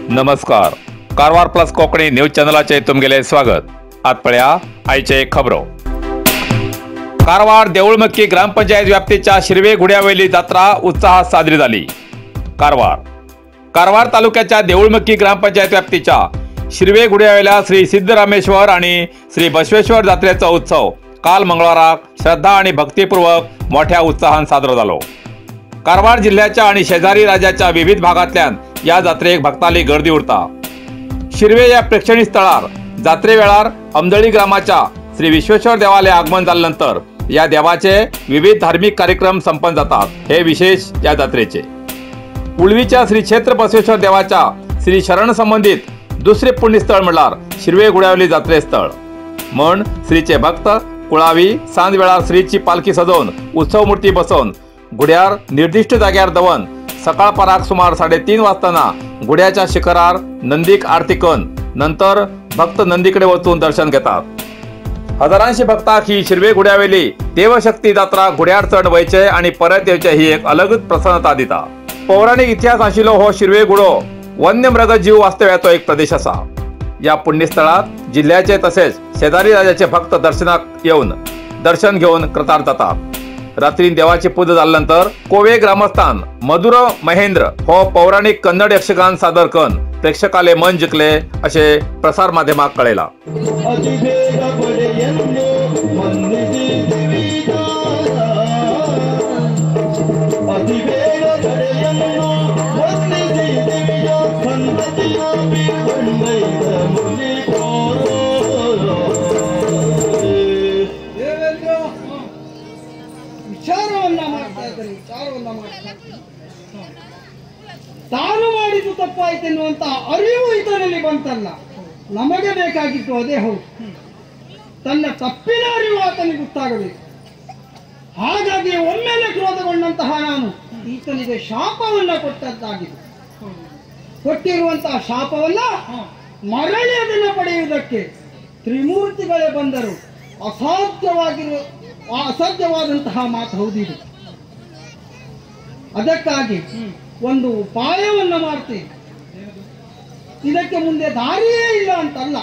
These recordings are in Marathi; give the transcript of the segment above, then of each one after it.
नमस्कार. कारवार प्लस कोकणी न्यूज चॅनलाचे तुमगेले स्वागत. आत पळया आयचे खबरो. कारवार देऊळमक्की ग्रामपंचायत व्याप्तीच्या शिरवे गुड्यावयली जात्रा उत्साहात साजरी झाली. कारवार तालुक्याच्या देऊळमक्की ग्रामपंचायत व्याप्तीच्या शिरवे गुड्यावयल्या श्री सिद्धरामेश्वर आणि श्री बसवेश्वर जात्रेचा उत्सव काल मंगळवाराक श्रद्धा आणि भक्तीपूर्वक मोठ्या उत्साहान साजरो झालो. कारवार जिल्ह्याच्या आणि शेजारी राज्याच्या विविध भागातल्यान या जात्रेक भक्ताली गर्दी उरता. शिरवे या प्रेक्षणीय स्थळार जात्रे वेळार अमदळी ग्रामाच्या श्री विश्वेश्वर देवालय आगमन झाल्यानंतर या देवाचे विविध धार्मिक कार्यक्रम संपन्न जातात. हे विशेष या जात्रेचे. उळवीच्या श्री क्षेत्र बसवेश्वर देवाच्या श्री शरण संबंधित दुसरे पुण्यस्थळ म्हणल्यार शिरवे गुड्यावयली जात्रे स्थळ. म्हण श्रीचे भक्त कुळावी सांज वेळार श्रीची पालखी सजवून उत्सव मूर्ती बसवून गुड्यार निर्दिष्ट जाग्यार दवन सकाळ पराक सुमार 3:30 वाजताना गुड्याच्या शिखरार नंदीक आरती करून नंतर भक्त नंदीकडे वचून दर्शन घेतात. हजारांशी भक्तांक ही शिरवे गुड्यावयली देवशक्ती जात्रा गुड्यार चढ वयचे आणि परत येवचे ही एक अलगच प्रसन्नता दिता. पौराणिक इतिहास आशिल्लो हो शिरवे गुडो वन्यमृग जीव वास्तव्याचो एक प्रदेश असा. या पुण्यस्थळात जिल्ह्याचे तसेच शेजारी राज्याचे भक्त दर्शनाक येऊन दर्शन घेऊन कृतार्थ जातात. रात्री देवाची पूजा झाल्यानंतर कोवे ग्रामस्थान मधुर महेंद्र हो पौराणिक कन्नड यक्षगान सादर करून प्रेक्षकाले मन जिंकले असे प्रसार माध्यमाक कळयला. ತಾನು ಮಾಡಿದ್ದು ತಪ್ಪಾಯ್ತೆನ್ನುವಂತ ಅರಿವು ಇದರಲ್ಲಿ ಬಂತಲ್ಲ. ನಮಗೆ ಬೇಕಾಗಿತ್ತು ಅದೇ ಹೌದು. ತನ್ನ ತಪ್ಪಿನ ಅರಿವು ಆತನಿಗೆ ಗೊತ್ತಾಗಬೇಕು. ಹಾಗಾಗಿ ಒಮ್ಮೆಲೆ ಕ್ರೋಧಗೊಂಡಂತಹ ನಾನು ಈತನಿಗೆ ಶಾಪವನ್ನ ಕೊಟ್ಟದ್ದಾಗಿದೆ. ಕೊಟ್ಟಿರುವಂತಹ ಶಾಪವನ್ನ ಮರಳಿ ಅದನ್ನು ಪಡೆಯುವುದಕ್ಕೆ ತ್ರಿಮೂರ್ತಿಗಳೇ ಬಂದರು. ಅಸಾಧ್ಯವಾದಂತಹ ಮಾತು ಹೌದಿದು. ಅದಕ್ಕಾಗಿ ಒಂದು ಉಪಾಯವನ್ನ ಮಾಡ್ತೀನಿ. ಇದಕ್ಕೆ ಮುಂದೆ ದಾರಿಯೇ ಇಲ್ಲ ಅಂತಲ್ಲ.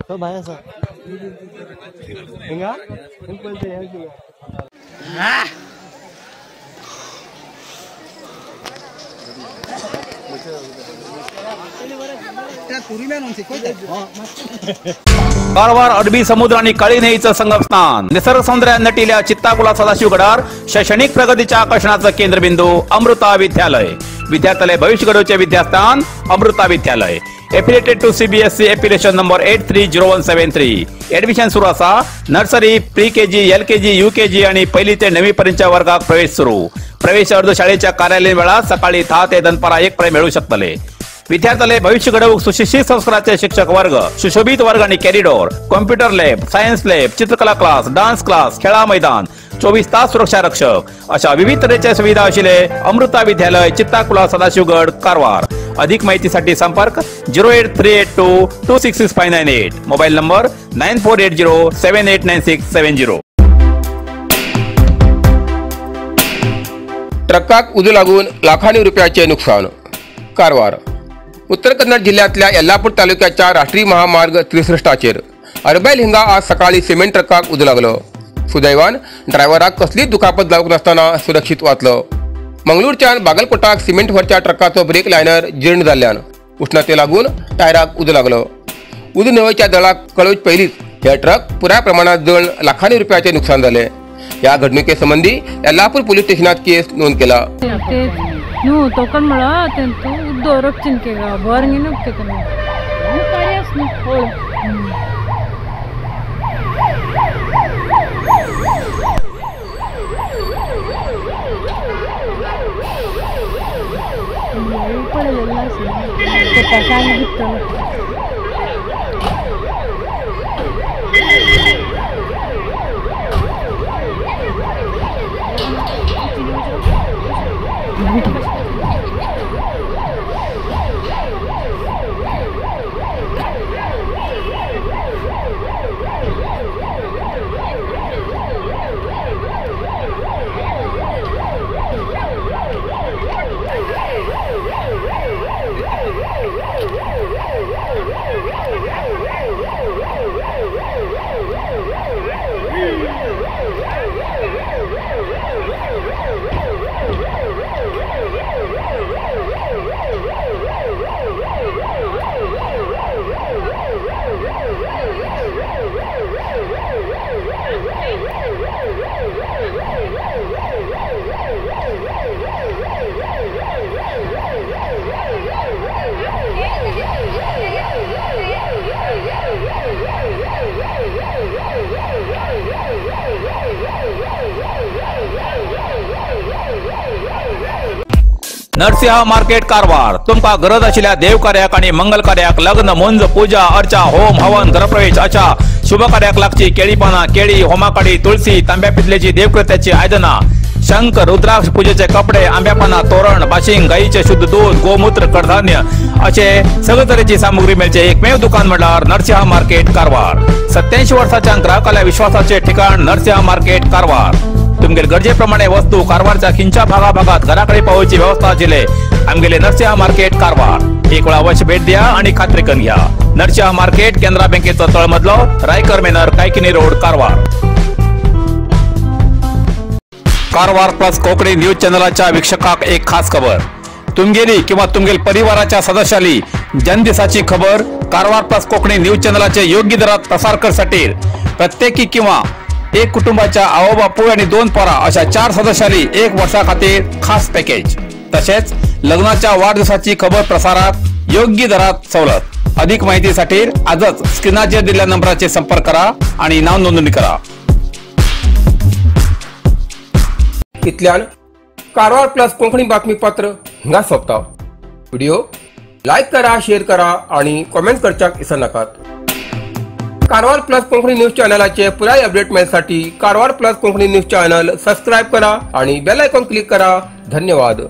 तो भाया सा hinga simple te yaar ki Karwar अरबी समुद्र आणि काळी नदीचं संगम स्नान, निसर्ग सौंदर्यात नटिल्या चित्ताकुला सदाशिवगडावर शैक्षणिक प्रगतीच्या आकर्षणाचं केंद्रबिंदू अमृता विद्यालय. विद्यार्थ्यालय भविष्य घडवचे विद्यास्थान Amrita Vidyalaya. Affiliated to CBSE affiliation number 830173. Admission सुरू असा. Nursery, pre KG, LKG, UKG आणि पहिली ते 9वी पर्यंतच्या वर्गात प्रवेश सुरू. प्रवेश अर्ज शाळेच्या कार्यालयीन वेळा सकाळी 10 ते दनपारा 1 पर्यंत मिळू शकतले. विद्यार्थ्यालय भविष्य घडवूक सुशिक्षित संस्काराचे शिक्षक वर्ग, सुशोभित वर्ग आणि corridor, computer lab, science lab, चित्रकला क्लास, डान्स क्लास, खेळा मैदान, 24 तास सुरक्षा रक्षक अशा विविध तऱ्हेच्या सुविधा असलेले अमृता विद्यालय, चित्ताकुला, सदाशिवगड, कारवार. अधिक माहितीसाठी संपर्क 08382266598. Mobile number 9480789670. ट्रकाक उजू लागून लाखांनी रुपयाचे नुकसान. कारवार. उत्तर कन्नड जिल्ह्यातल्या यल्लापूर तालुक्याच्या राष्ट्रीय महामार्ग 63 अर्बैल हिंगा आज सकाळी सिमेंट ट्रकाक उजू लागलो. सुदैवान ड्रायव्हराक कसलीच दुखापत जावंक नासतना सुरक्षीत वाचलो. मंगळूरच्यान बागलकोटाक सिमेंट भरच्या ट्रकाचो ब्रेक लायनर जीर्ण जाल्ल्यान उष्णते लागून टायराक उजू लागलो. उजू न्हंयच्या दळाक कळोवच पयलींच हे ट्रक पुराय प्रमाणात जळून लाखांनी रुपयाचे नुकसान झाले. या घडणुके संबंधी यल्लापूर पोलीस स्टेशनात केस नोंद केला. ನೀವು ತಕೊಂಡ್ ಮಳ ಅತಂತು ಉದ್ದೋರಕ್ ಚಿನ್ಕೆಗ ಬಾರ್ಗಿನ ಹೋಗ್ತೇನೆ ಕಾರ್ಯಸ್ನು ಹೋಳು ಪಡೆಲ್ಲ ಸರಿ ಕಾಯಿ ಬಿತ್ತಲ್ಲ नरसिंह मार्केट कारवार. तुमका गरज असलेल्या देव कार्याक आणि मंगल कार्याक, लग्न, मुंज, पूजा, अर्चा, होम, हवन, घरप्रवेश अशा शुभ कार्याक लागची केळी पाना, केळी, होमाकाडी, तुळशी, तांब्या पितलेची देवकृत्याची आयदना, शंख, रुद्राक्ष पूजेचे कपडे, आंब्या पाना, तोरण, बाशिंग, गाईचे शुद्ध दूध, गोमूत्र, कडधान्य असे सगळे तऱ्हेची सामुग्री मिळचे एकमेव दुकान म्हणल्यार नरसिंह मार्केट कारवार. 87 वर्षाच्या ग्राहकाला विश्वासाचे ठिकाण नरसिंह मार्केट कारवार. तुमगेल गरजेप्रमाणे वस्तू कारवारच्या खिंच्या भागाभागात घराकडे पावची व्यवस्था आशिल्ले आमगेले नरसिंह मार्केट कारवार. एक वेळा अवश्य भेट द्या आणि खात्री करून घ्या. नरसिंह मार्केट, केंद्रा बँकेचो तळमजलो, रायकर मेनर, Kaikini road, Karwar. Karwar plus Konkani news चॅनलच्या वीक्षकाक एक खास खबर. तुमगेली किंवा तुमगेल परिवाराच्या सदस्याली जन्मदिसाची खबर कारवार प्लस कोकणी न्यूज चॅनलचे योग्य दरात प्रसार करण्यासाठी प्रत्येकी किंवा एक कुटुंबाच्या आवो बापू आणि 2 पोरा अशा 4 सदस्यांनी 1 वर्षा खातीर खास पॅकेज. तसेच लग्नाच्या वाढदिवसाची खबर प्रसारात योग्य दरात सवलत. अधिक माहितीसाठी आजच स्क्रीनाचेर दिलेल्या नंबराचे संपर्क करा आणि नाव नोंदणी करा. इतल्यान कारवार प्लस कोंकणी बातमीपत्र हिंगा सोंपता. व्हिडिओ लाईक करा, शेअर करा आणि कमेंट करच्याक विसरू नाकात. कारवार प्लस कोंकणी न्यूज चॅनलाचे पुराय अपडेट मिळण्यासाठी Karwar plus Konkani news channel subscribe करा आणि बेल आयकॉन क्लिक करा. धन्यवाद.